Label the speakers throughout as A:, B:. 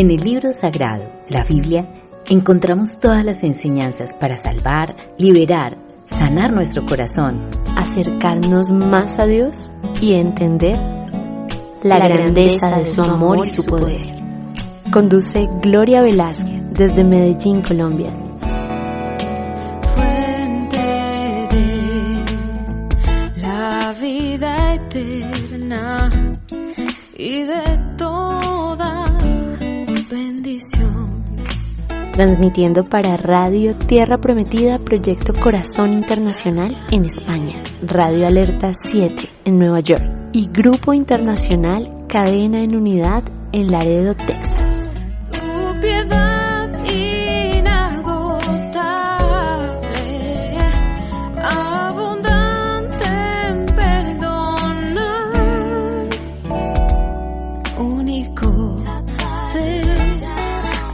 A: En el libro sagrado, la Biblia, encontramos todas las enseñanzas para salvar, liberar, sanar nuestro corazón,
B: acercarnos más a Dios y entender la grandeza de su amor y su poder. Conduce Gloria Velázquez desde Medellín, Colombia.
C: Fuente de la vida eterna y de toda bendición.
B: Transmitiendo para Radio Tierra Prometida, Proyecto Corazón Internacional en España, Radio Alerta 7 en Nueva York y Grupo Internacional Cadena en Unidad en Laredo, Texas.
C: Tu piedad inagotable, abundante en perdonar, único ser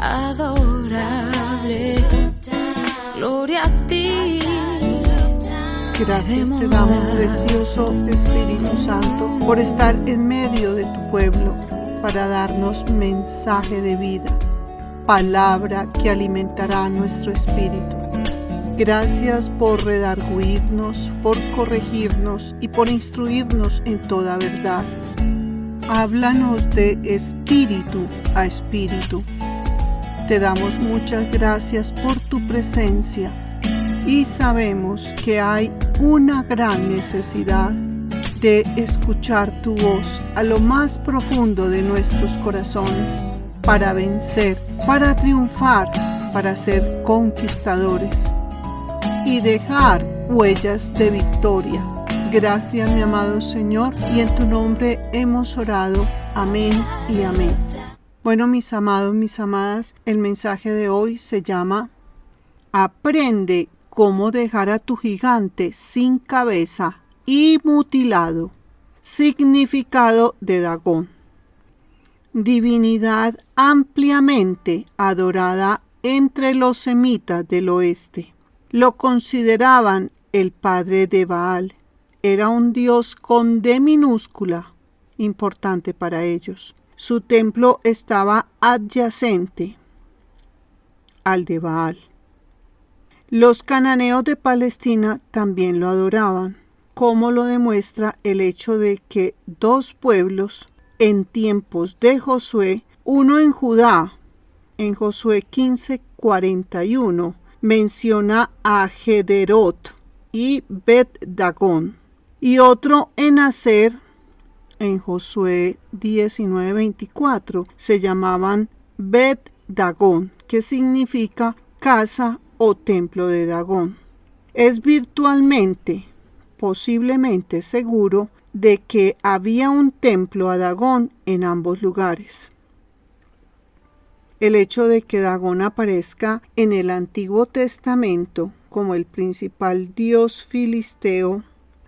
C: adorable, gloria a ti.
D: Gracias te damos, precioso Espíritu Santo, por estar en medio de tu pueblo, para darnos mensaje de vida, palabra que alimentará nuestro espíritu. Gracias por redarguirnos, por corregirnos y por instruirnos en toda verdad. Háblanos de espíritu a espíritu. Te damos muchas gracias por tu presencia y sabemos que hay una gran necesidad de escuchar tu voz a lo más profundo de nuestros corazones, para vencer, para triunfar, para ser conquistadores y dejar huellas de victoria. Gracias, mi amado Señor, y en tu nombre hemos orado. Amén y amén. Bueno, mis amados, mis amadas, el mensaje de hoy se llama Aprende cómo dejar a tu gigante sin cabeza y mutilado. Significado de Dagón: divinidad ampliamente adorada entre los semitas del oeste. Lo consideraban el padre de Baal. Era un dios con D minúscula, importante para ellos. Su templo estaba adyacente al de Baal. Los cananeos de Palestina también lo adoraban, como lo demuestra el hecho de que dos pueblos en tiempos de Josué, uno en Judá, en Josué 15:41, menciona a Gederot y Bet-Dagón, y otro en Aser, en Josué 19:24, se llamaban Bet-Dagón, que significa casa o templo de Dagón. Es posiblemente seguro de que había un templo a Dagón en ambos lugares. El hecho de que Dagón aparezca en el Antiguo Testamento como el principal dios filisteo,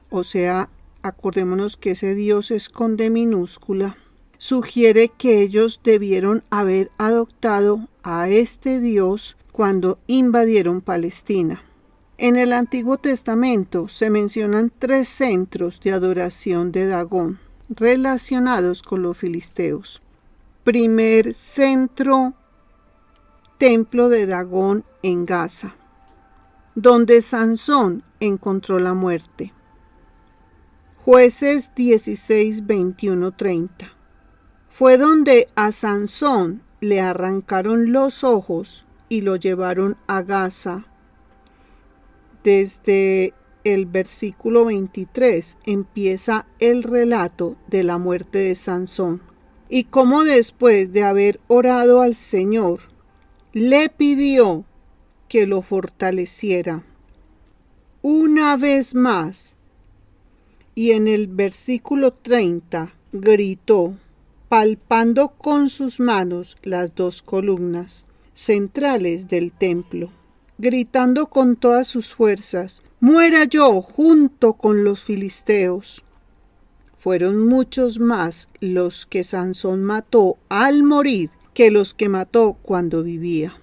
D: o sea, acordémonos que ese dios es con D minúscula, sugiere que ellos debieron haber adoptado a este dios cuando invadieron Palestina. En el Antiguo Testamento se mencionan 3 centros de adoración de Dagón relacionados con los filisteos. Primer centro, templo de Dagón en Gaza, donde Sansón encontró la muerte. Jueces 16, 21, 30. Fue donde a Sansón le arrancaron los ojos y lo llevaron a Gaza. Desde el versículo 23 empieza el relato de la muerte de Sansón y cómo después de haber orado al Señor, le pidió que lo fortaleciera una vez más. Y en el versículo 30 gritó, palpando con sus manos las 2 columnas centrales del templo, gritando con todas sus fuerzas, muera yo junto con los filisteos. Fueron muchos más los que Sansón mató al morir que los que mató cuando vivía.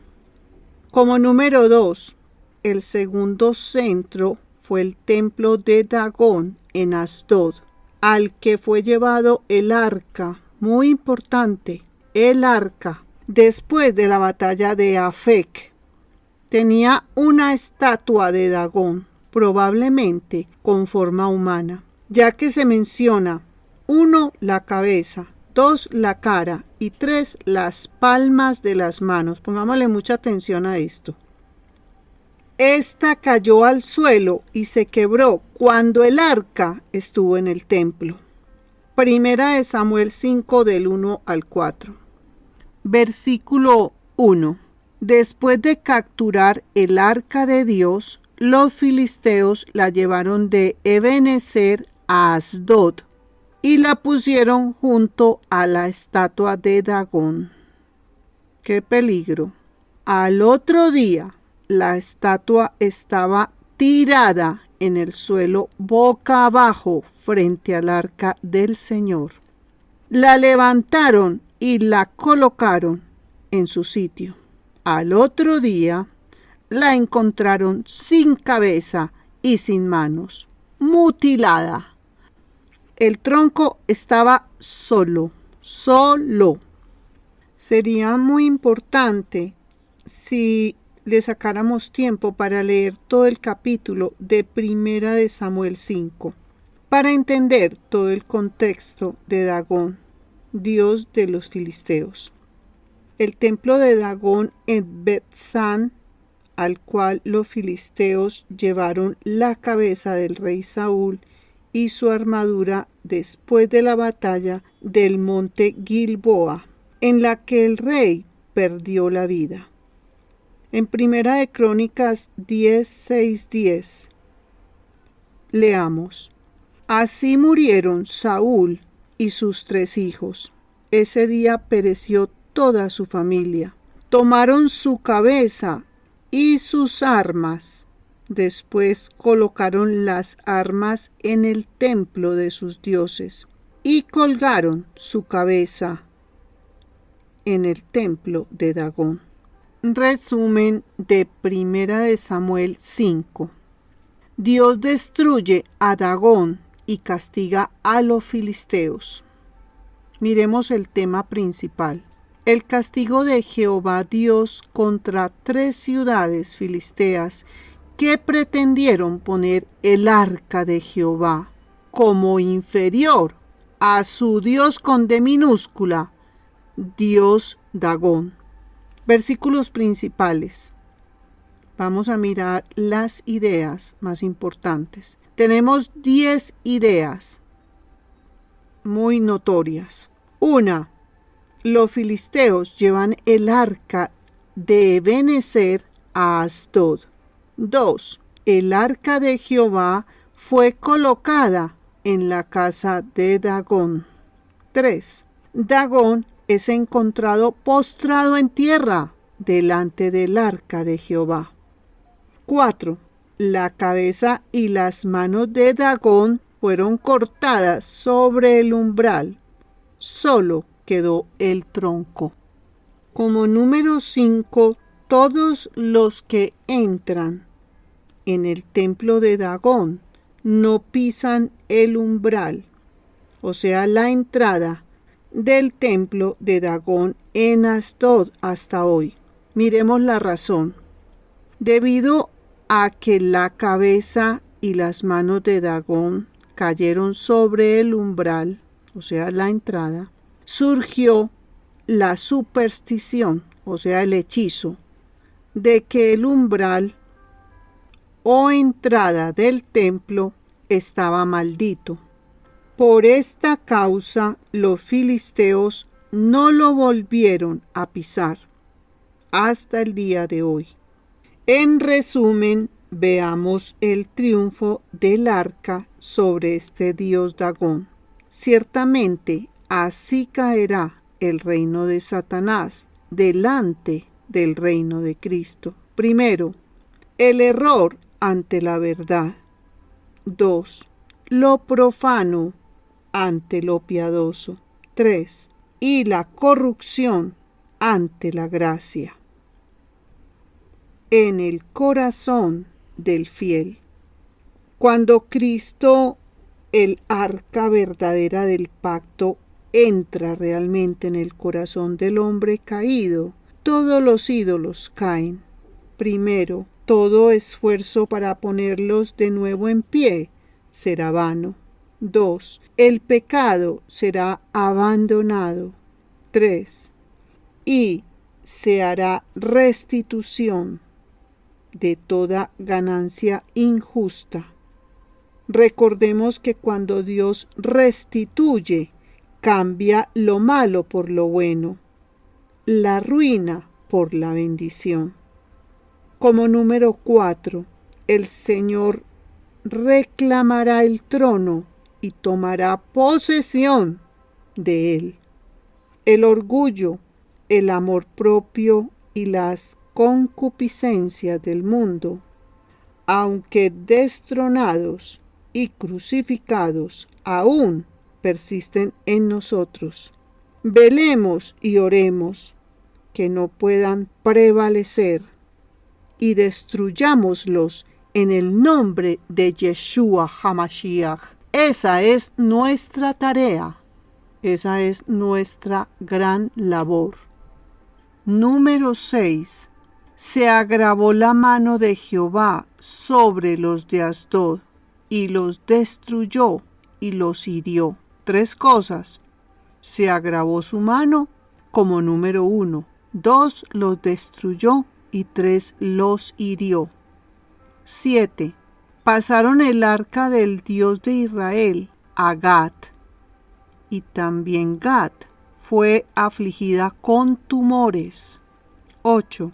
D: Como número 2, el segundo centro fue el templo de Dagón en Asdod, al que fue llevado el arca, muy importante, el arca después de la batalla de Afec, tenía una estatua de Dagón, probablemente con forma humana, ya que se menciona 1, la cabeza, 2, la cara y 3, las palmas de las manos. Pongámosle mucha atención a esto. Esta cayó al suelo y se quebró cuando el arca estuvo en el templo. Primera de Samuel 5 del 1 al 4. Versículo 1. Después de capturar el arca de Dios, los filisteos la llevaron de Ebenezer a Asdod y la pusieron junto a la estatua de Dagón. ¡Qué peligro! Al otro día, la estatua estaba tirada en el suelo boca abajo frente al arca del Señor. La levantaron y la colocaron en su sitio. Al otro día la encontraron sin cabeza y sin manos, mutilada. El tronco estaba solo. Sería muy importante si le sacáramos tiempo para leer todo el capítulo de Primera de Samuel 5, para entender todo el contexto de Dagón, dios de los filisteos. El templo de Dagón en Bet-San, al cual los filisteos llevaron la cabeza del rey Saúl y su armadura después de la batalla del monte Gilboa, en la que el rey perdió la vida. En Primera de Crónicas 10:6-10, leamos: Así murieron Saúl y sus 3 hijos. Ese día pereció toda su familia. Tomaron su cabeza y sus armas. Después colocaron las armas en el templo de sus dioses y colgaron su cabeza en el templo de Dagón. Resumen de Primera de Samuel 5. Dios destruye a Dagón y castiga a los filisteos. Miremos el tema principal. El castigo de Jehová Dios contra 3 ciudades filisteas que pretendieron poner el arca de Jehová como inferior a su Dios con D minúscula, Dios Dagón. Versículos principales. Vamos a mirar las ideas más importantes. Tenemos 10 ideas muy notorias. 1. Los filisteos llevan el arca de Ebenezer a Asdod. 2. El arca de Jehová fue colocada en la casa de Dagón. 3. Dagón es encontrado postrado en tierra delante del arca de Jehová. 4. La cabeza y las manos de Dagón fueron cortadas sobre el umbral. Solo quedó el tronco. Como número 5, todos los que entran en el templo de Dagón no pisan el umbral, o sea, la entrada del templo de Dagón en Asdod hasta hoy. Miremos la razón. Debido a que la cabeza y las manos de Dagón cayeron sobre el umbral, o sea, la entrada, surgió la superstición, o sea, el hechizo, de que el umbral o entrada del templo estaba maldito. Por esta causa, los filisteos no lo volvieron a pisar hasta el día de hoy. En resumen, veamos el triunfo del arca sobre este dios Dagón. Ciertamente, así caerá el reino de Satanás delante del reino de Cristo. Primero, el error ante la verdad. 2. Lo profano ante lo piadoso. 3. Y la corrupción ante la gracia. En el corazón del fiel. Cuando Cristo, el arca verdadera del pacto, entra realmente en el corazón del hombre caído, todos los ídolos caen. Primero, todo esfuerzo para ponerlos de nuevo en pie será vano. 2. El pecado será abandonado. 3. Y se hará restitución de toda ganancia injusta. Recordemos que cuando Dios restituye, cambia lo malo por lo bueno, la ruina por la bendición. Como número 4, el Señor reclamará el trono y tomará posesión de él. El orgullo, el amor propio y las concupiscencias del mundo, aunque destronados y crucificados, aún persisten en nosotros. Velemos y oremos que no puedan prevalecer y destruyámoslos en el nombre de Yeshua HaMashiach. Esa es nuestra tarea, esa es nuestra gran labor. Número 6. Se agravó la mano de Jehová sobre los de Asdod, y los destruyó y los hirió. 3 cosas. Se agravó su mano como número 1. 2. Los destruyó y 3. Los hirió. 7. Pasaron el arca del Dios de Israel a Gat, y también Gat fue afligida con tumores. 8.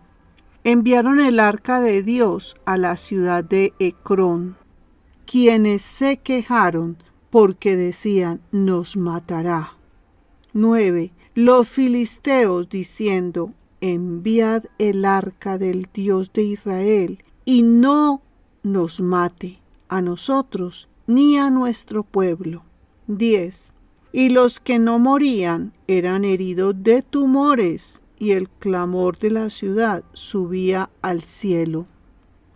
D: Enviaron el arca de Dios a la ciudad de Ecrón, quienes se quejaron porque decían: nos matará. 9. Los filisteos diciendo: enviad el arca del Dios de Israel y no nos mate a nosotros ni a nuestro pueblo. 10. Y los que no morían eran heridos de tumores, y el clamor de la ciudad subía al cielo.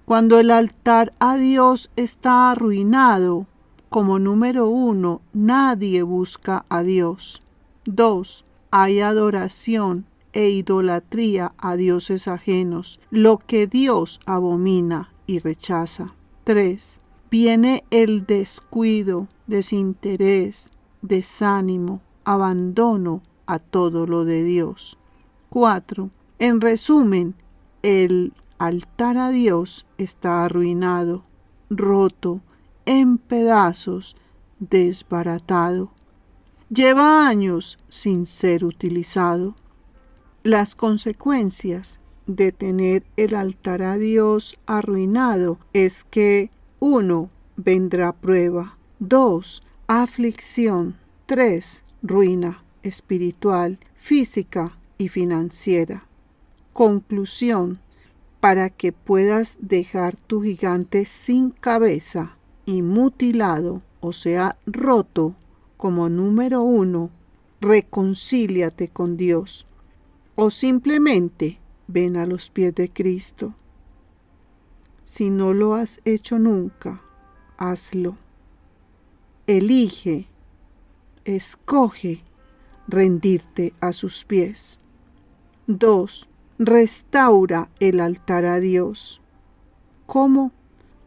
D: Cuando el altar a Dios está arruinado, como número 1, nadie busca a Dios. 2. Hay adoración e idolatría a dioses ajenos, lo que Dios abomina y rechaza. 3. Viene el descuido, desinterés, desánimo, abandono a todo lo de Dios. 4. En resumen, el altar a Dios está arruinado, roto, en pedazos, desbaratado. Lleva años sin ser utilizado. Las consecuencias de tener el altar a Dios arruinado es que 1. Vendrá prueba. 2. Aflicción. 3. Ruina espiritual, física y financiera. Conclusión: para que puedas dejar tu gigante sin cabeza y mutilado, o sea, roto, como número 1, reconcíliate con Dios. O simplemente ven a los pies de Cristo. Si no lo has hecho nunca, hazlo. Elige, escoge rendirte a sus pies. 2. Restaura el altar a Dios. ¿Cómo?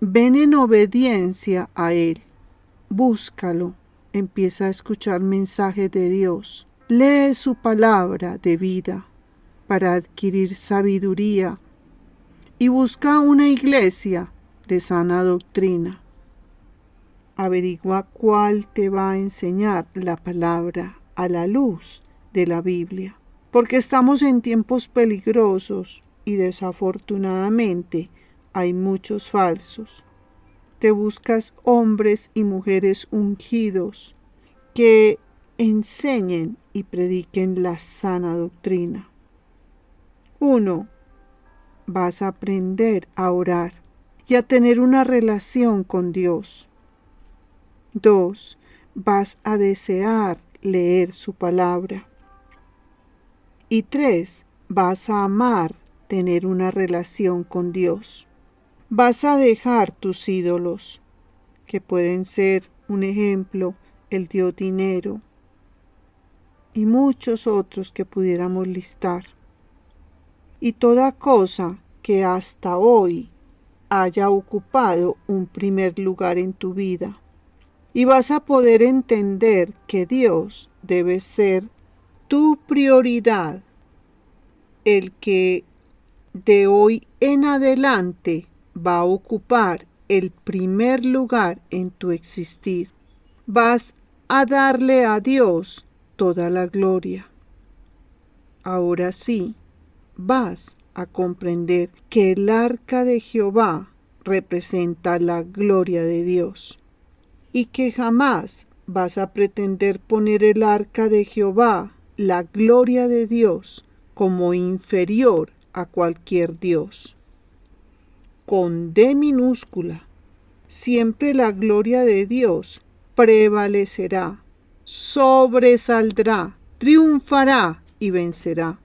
D: Ven en obediencia a Él. Búscalo. Empieza a escuchar mensajes de Dios. Lee su palabra de vida para adquirir sabiduría y busca una iglesia de sana doctrina. Averigua cuál te va a enseñar la palabra a la luz de la Biblia, porque estamos en tiempos peligrosos y desafortunadamente hay muchos falsos. Te buscas hombres y mujeres ungidos que enseñen y prediquen la sana doctrina. 1. Vas a aprender a orar y a tener una relación con Dios. 2. Vas a desear leer su palabra. Y 3. Vas a amar tener una relación con Dios. Vas a dejar tus ídolos, que pueden ser, un ejemplo, el dios dinero, y muchos otros que pudiéramos listar. Y toda cosa que hasta hoy haya ocupado un primer lugar en tu vida. Y vas a poder entender que Dios debe ser tu prioridad, el que de hoy en adelante va a ocupar el primer lugar en tu existir. Vas a darle a Dios toda la gloria. Ahora sí, vas a comprender que el arca de Jehová representa la gloria de Dios y que jamás vas a pretender poner el arca de Jehová, la gloria de Dios, como inferior a cualquier Dios. Con D minúscula, siempre la gloria de Dios prevalecerá, sobresaldrá, triunfará y vencerá.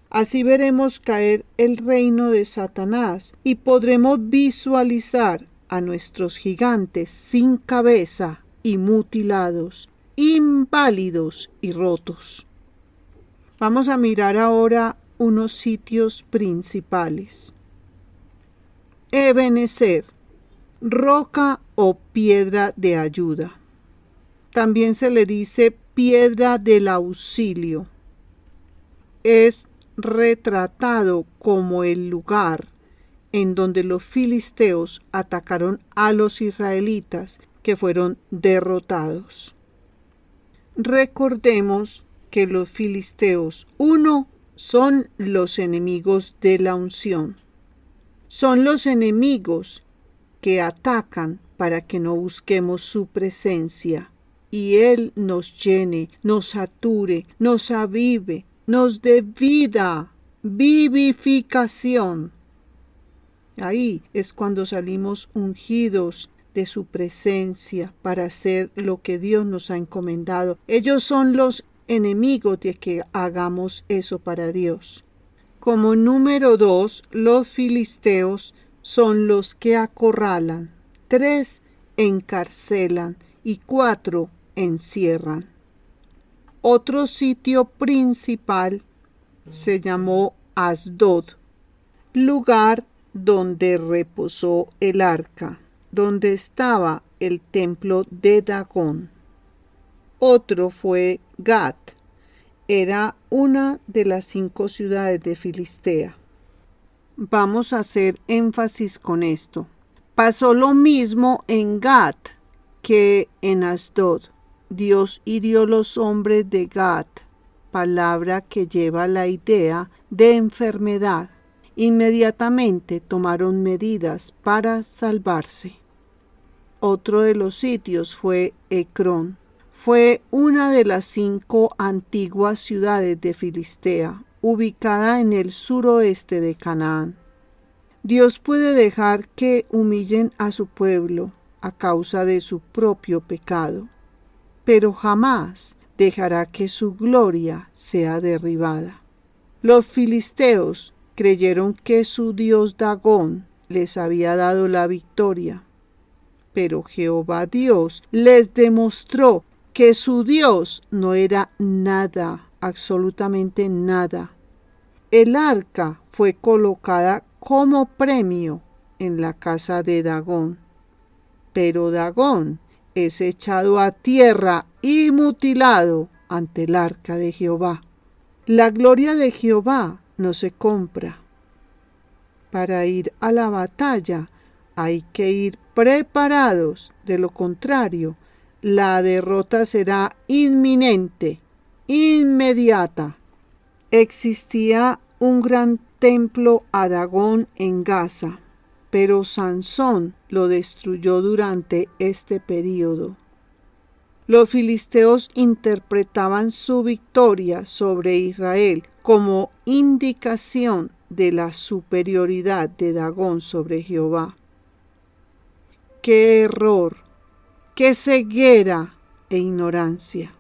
D: Así veremos caer el reino de Satanás y podremos visualizar a nuestros gigantes sin cabeza y mutilados, inválidos y rotos. Vamos a mirar ahora unos sitios principales. Ebenezer, roca o piedra de ayuda. También se le dice piedra del auxilio. Es retratado como el lugar en donde los filisteos atacaron a los israelitas que fueron derrotados. Recordemos que los filisteos, son los enemigos de la unción. Son los enemigos que atacan para que no busquemos su presencia y Él nos llene, nos sature, nos avive, nos dé vida, vivificación. Ahí es cuando salimos ungidos de su presencia para hacer lo que Dios nos ha encomendado. Ellos son los enemigos de que hagamos eso para Dios. Como número 2, los filisteos son los que acorralan, 3 encarcelan y 4 encierran. Otro sitio principal se llamó Asdod, lugar donde reposó el arca, donde estaba el templo de Dagón. Otro fue Gat, era una de las 5 ciudades de Filistea. Vamos a hacer énfasis con esto. Pasó lo mismo en Gat que en Asdod. Dios hirió los hombres de Gat, palabra que lleva la idea de enfermedad. Inmediatamente tomaron medidas para salvarse. Otro de los sitios fue Ecrón. Fue una de las 5 antiguas ciudades de Filistea, ubicada en el suroeste de Canaán. Dios puede dejar que humillen a su pueblo a causa de su propio pecado, pero jamás dejará que su gloria sea derribada. Los filisteos creyeron que su dios Dagón les había dado la victoria, pero Jehová Dios les demostró que su Dios no era nada, absolutamente nada. El arca fue colocada como premio en la casa de Dagón, pero Dagón es echado a tierra y mutilado ante el arca de Jehová. La gloria de Jehová no se compra. Para ir a la batalla hay que ir preparados, de lo contrario, la derrota será inminente, inmediata. Existía un gran templo a Dagón en Gaza, pero Sansón lo destruyó durante este período. Los filisteos interpretaban su victoria sobre Israel como indicación de la superioridad de Dagón sobre Jehová. ¡Qué error! ¡Qué ceguera e ignorancia!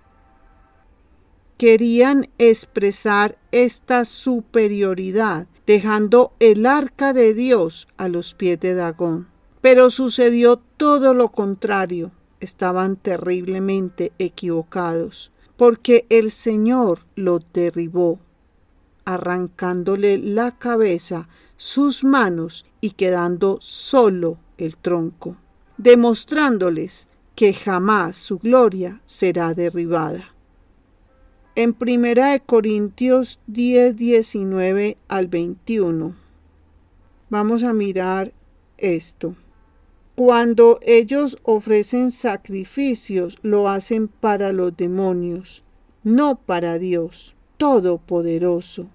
D: Querían expresar esta superioridad dejando el arca de Dios a los pies de Dagón. Pero sucedió todo lo contrario. Estaban terriblemente equivocados. porque el Señor lo derribó, arrancándole la cabeza, sus manos y quedando solo el tronco, demostrándoles que jamás su gloria será derribada. En 1 Corintios 10, 19 al 21, vamos a mirar esto. Cuando ellos ofrecen sacrificios, lo hacen para los demonios, no para Dios Todopoderoso.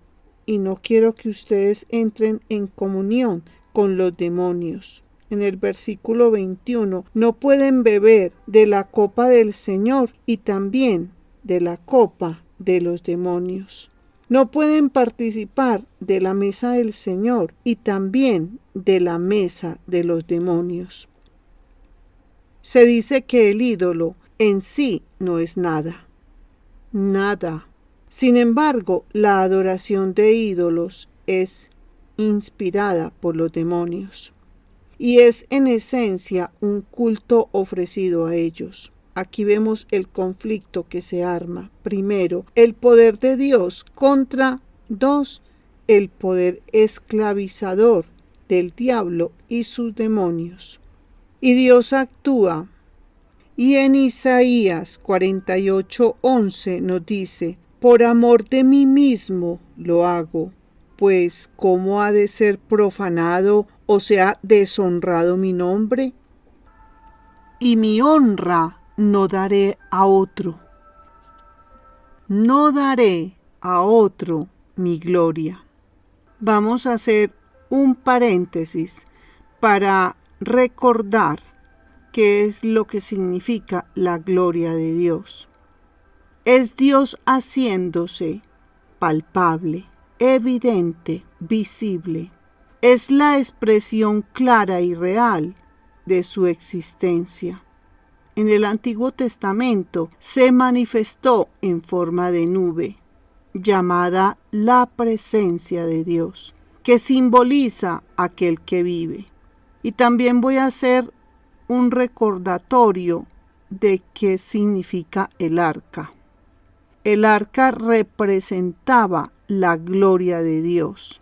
D: Y no quiero que ustedes entren en comunión con los demonios. En el versículo 21, no pueden beber de la copa del Señor y también de la copa de los demonios. No pueden participar de la mesa del Señor y también de la mesa de los demonios. Se dice que el ídolo en sí no es nada. Nada. Sin embargo, la adoración de ídolos es inspirada por los demonios y es en esencia un culto ofrecido a ellos. Aquí vemos el conflicto que se arma. Primero, el poder de Dios contra 2, el poder esclavizador del diablo y sus demonios. Y Dios actúa. Y en Isaías 48:11 nos dice: por amor de mí mismo lo hago, pues ¿cómo ha de ser profanado o sea deshonrado mi nombre? Y mi honra no daré a otro. No daré a otro mi gloria. Vamos a hacer un paréntesis para recordar qué es lo que significa la gloria de Dios. Es Dios haciéndose palpable, evidente, visible. Es la expresión clara y real de su existencia. En el Antiguo Testamento se manifestó en forma de nube, llamada la presencia de Dios, que simboliza aquel que vive. Y también voy a hacer un recordatorio de qué significa el arca. El arca representaba la gloria de Dios.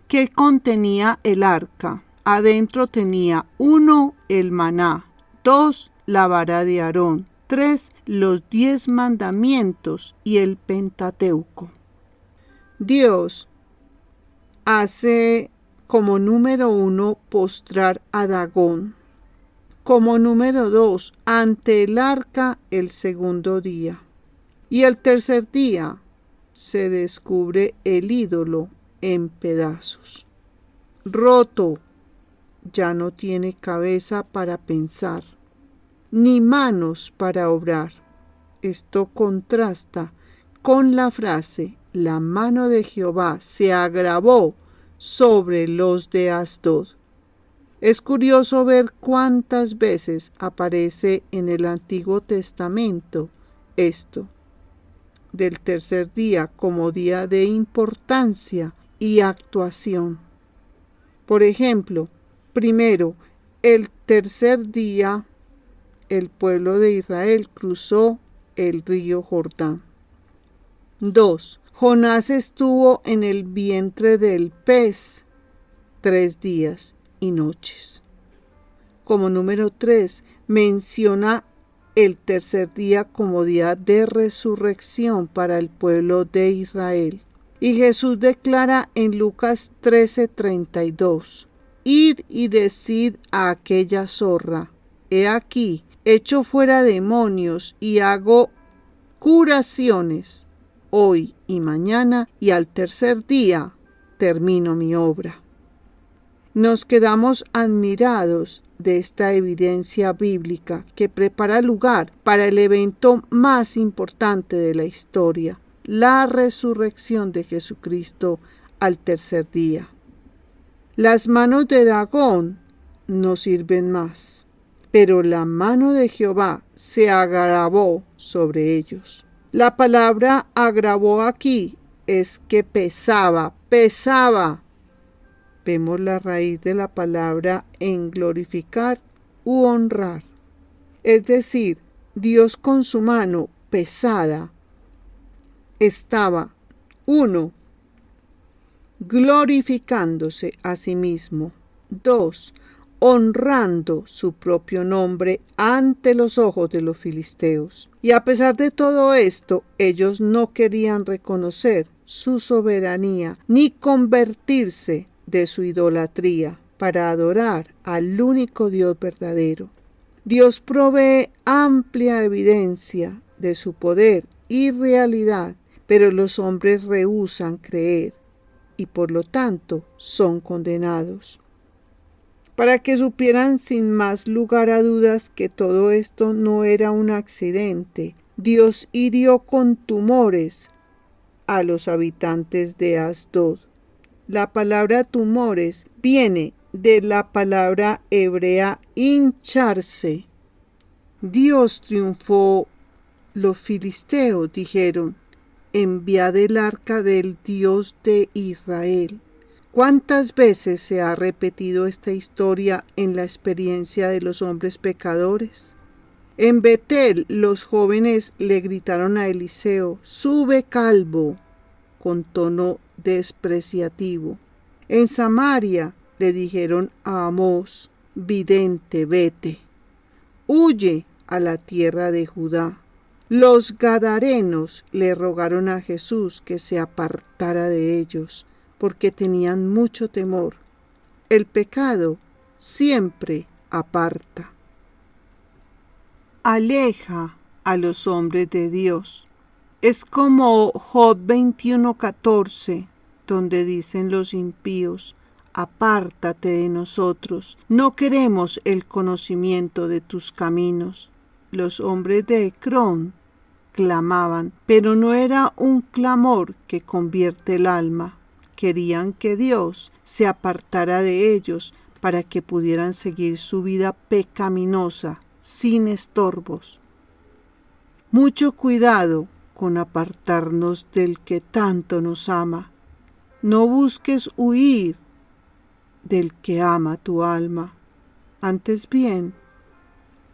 D: ¿Qué contenía el arca? Adentro tenía 1, el maná, 2, la vara de Aarón, 3, los 10 mandamientos y el Pentateuco. Dios hace como número 1 postrar a Dagón. Como número 2, ante el arca el segundo día. Y el tercer día se descubre el ídolo en pedazos. Roto, ya no tiene cabeza para pensar, ni manos para obrar. Esto contrasta con la frase: la mano de Jehová se agravó sobre los de Asdod. Es curioso ver cuántas veces aparece en el Antiguo Testamento esto, del tercer día como día de importancia y actuación. Por ejemplo, primero, el tercer día, el pueblo de Israel cruzó el río Jordán. 2. Jonás estuvo en el vientre del pez 3 días y noches. Como número 3, menciona el tercer día como día de resurrección para el pueblo de Israel. Y Jesús declara en Lucas 13:32: id y decid a aquella zorra: he aquí, echo fuera demonios y hago curaciones hoy y mañana, y al tercer día termino mi obra. Nos quedamos admirados de esta evidencia bíblica que prepara lugar para el evento más importante de la historia, la resurrección de Jesucristo al tercer día. Las manos de Dagón no sirven más, pero la mano de Jehová se agravó sobre ellos. La palabra agravó aquí es que pesaba. Vemos la raíz de la palabra en glorificar u honrar. Es decir, Dios con su mano pesada estaba, 1, glorificándose a sí mismo. 2, honrando su propio nombre ante los ojos de los filisteos. Y a pesar de todo esto, ellos no querían reconocer su soberanía ni convertirse de su idolatría para adorar al único Dios verdadero. Dios provee amplia evidencia de su poder y realidad, pero los hombres rehúsan creer y por lo tanto son condenados. Para que supieran sin más lugar a dudas que todo esto no era un accidente, Dios hirió con tumores a los habitantes de Asdod. La palabra tumores viene de la palabra hebrea hincharse. Dios triunfó. Los filisteos dijeron: enviad el arca del Dios de Israel. ¿Cuántas veces se ha repetido esta historia en la experiencia de los hombres pecadores? En Betel los jóvenes le gritaron a Eliseo: sube, calvo, con tono despreciativo. En Samaria le dijeron a Amós: vidente, vete. Huye a la tierra de Judá. Los gadarenos le rogaron a Jesús que se apartara de ellos, porque tenían mucho temor. El pecado siempre aparta. Aleja a los hombres de Dios. Es como Job 21:14, donde dicen los impíos: apártate de nosotros, no queremos el conocimiento de tus caminos. Los hombres de Ecrón clamaban, pero no era un clamor que convierte el alma. Querían que Dios se apartara de ellos para que pudieran seguir su vida pecaminosa, sin estorbos. Mucho cuidado con apartarnos del que tanto nos ama. No busques huir del que ama tu alma. Antes bien,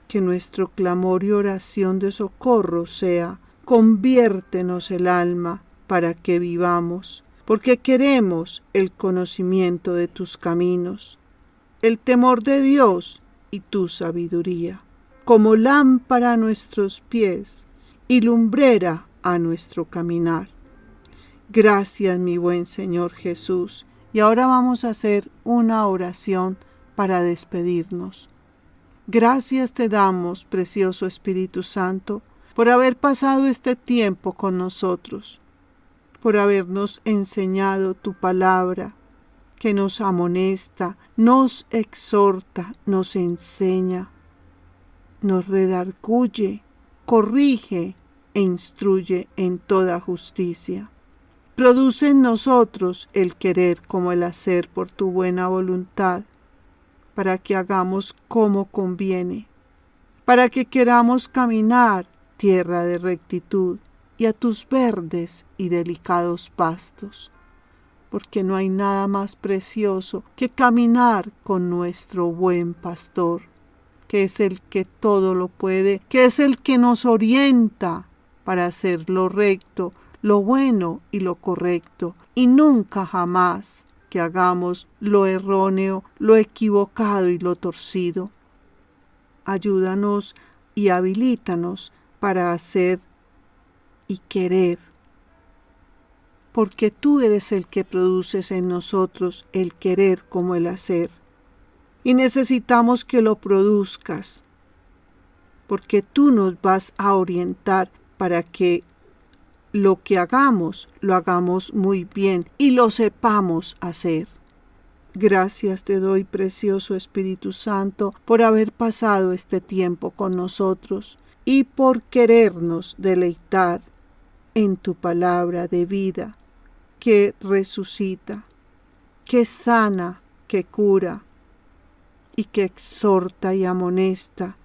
D: que nuestro clamor y oración de socorro sea: conviértenos el alma para que vivamos, porque queremos el conocimiento de tus caminos, el temor de Dios y tu sabiduría, como lámpara a nuestros pies y lumbrera a nuestro caminar. Gracias, mi buen Señor Jesús. Y ahora vamos a hacer una oración para despedirnos. Gracias te damos, precioso Espíritu Santo, por haber pasado este tiempo con nosotros, por habernos enseñado tu palabra, que nos amonesta, nos exhorta, nos enseña, nos redarguye, corrige e instruye en toda justicia. Produce en nosotros el querer como el hacer por tu buena voluntad, para que hagamos como conviene, para que queramos caminar tierra de rectitud y a tus verdes y delicados pastos, porque no hay nada más precioso que caminar con nuestro buen pastor, que es el que todo lo puede, que es el que nos orienta para hacer lo recto, lo bueno y lo correcto, y nunca jamás que hagamos lo erróneo, lo equivocado y lo torcido. Ayúdanos y habilítanos para hacer y querer, porque tú eres el que produces en nosotros el querer como el hacer, y necesitamos que lo produzcas, porque tú nos vas a orientar para que lo que hagamos, lo hagamos muy bien y lo sepamos hacer. Gracias te doy, precioso Espíritu Santo, por haber pasado este tiempo con nosotros y por querernos deleitar en tu palabra de vida, que resucita, que sana, que cura y que exhorta y amonesta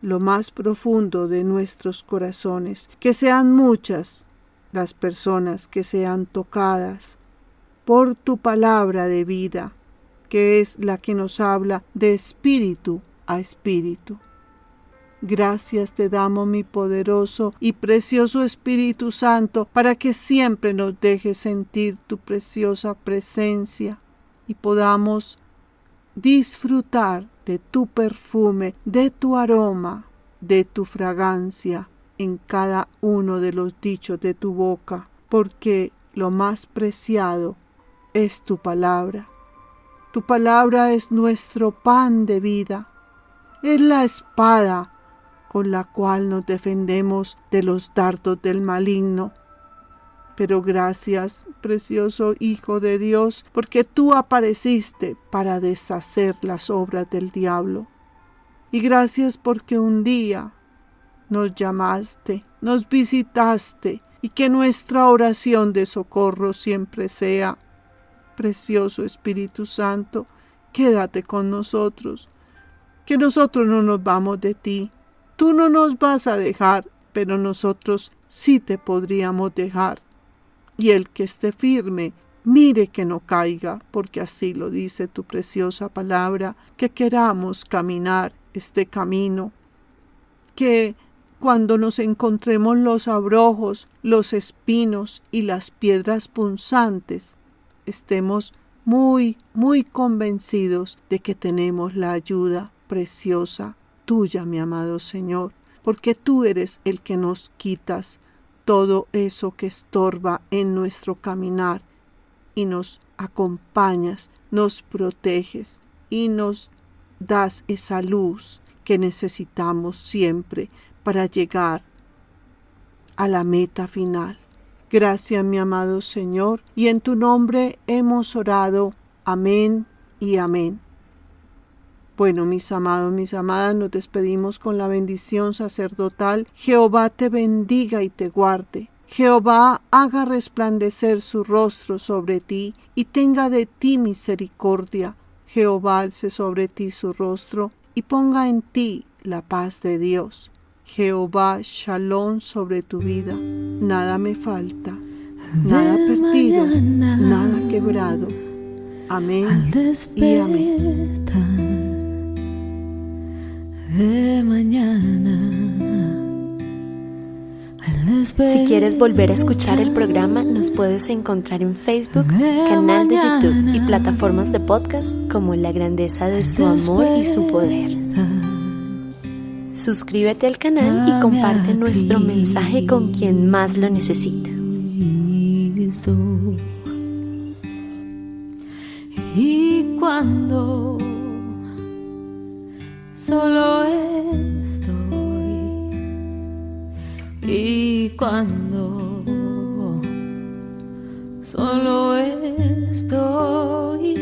D: lo más profundo de nuestros corazones. Que sean muchas las personas que sean tocadas por tu palabra de vida, que es la que nos habla de espíritu a espíritu. Gracias te damos, mi poderoso y precioso Espíritu Santo, para que siempre nos dejes sentir tu preciosa presencia y podamos disfrutar de tu perfume, de tu aroma, de tu fragancia en cada uno de los dichos de tu boca, porque lo más preciado es tu palabra. Tu palabra es nuestro pan de vida, es la espada con la cual nos defendemos de los dardos del maligno. Pero gracias, precioso Hijo de Dios, porque tú apareciste para deshacer las obras del diablo. Y gracias porque un día nos llamaste, nos visitaste, y que nuestra oración de socorro siempre sea: precioso Espíritu Santo, quédate con nosotros, que nosotros no nos vamos de ti. Tú no nos vas a dejar, pero nosotros sí te podríamos dejar. Y el que esté firme, mire que no caiga, porque así lo dice tu preciosa palabra, que queramos caminar este camino, que cuando nos encontremos los abrojos, los espinos y las piedras punzantes, estemos muy, muy convencidos de que tenemos la ayuda preciosa tuya, mi amado Señor, porque tú eres el que nos quitas todo eso que estorba en nuestro caminar y nos acompañas, nos proteges y nos das esa luz que necesitamos siempre para llegar a la meta final. Gracias, mi amado Señor, y en tu nombre hemos orado. Amén y amén. Bueno, mis amados, mis amadas, nos despedimos con la bendición sacerdotal. Jehová te bendiga y te guarde. Jehová haga resplandecer su rostro sobre ti y tenga de ti misericordia. Jehová alce sobre ti su rostro y ponga en ti la paz de Dios. Jehová, shalom sobre tu vida. Nada me falta, nada perdido, nada quebrado. Amén y amén.
C: De mañana,
B: si quieres volver a escuchar el programa, nos puedes encontrar en Facebook, canal de YouTube y plataformas de podcast como La Grandeza de Su Amor y Su Poder. Suscríbete al canal y comparte nuestro mensaje con quien más lo necesita.
C: Y cuando solo estoy, y cuando solo estoy,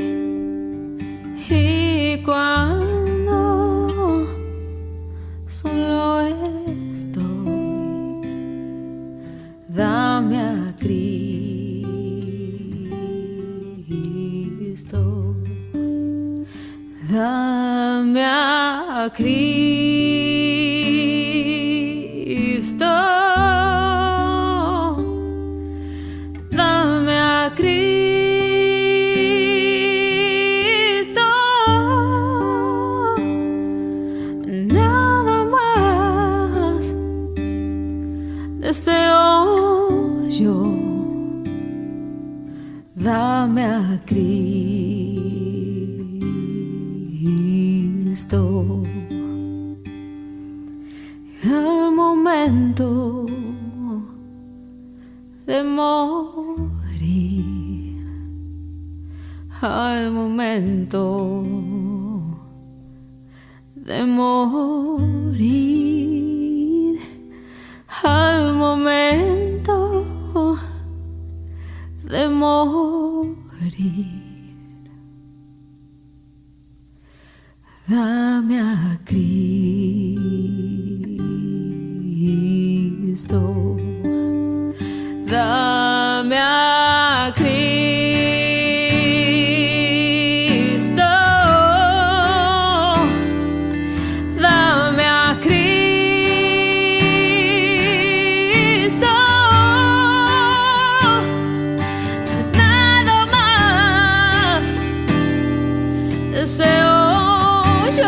C: y cuando solo estoy, dame a Cristo, dame a Cristo, dame a Cristo, nada más deseo yo, dame a Cristo. Al momento de morir, al momento de morir, al momento de morir, dame a Cristo, dame a Cristo, dame a Cristo, nada más deseo yo,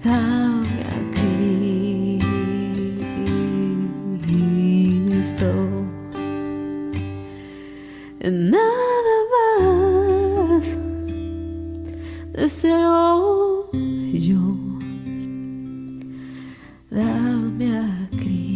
C: dame a Cristo. Nada más deseo yo, dame a Cristo.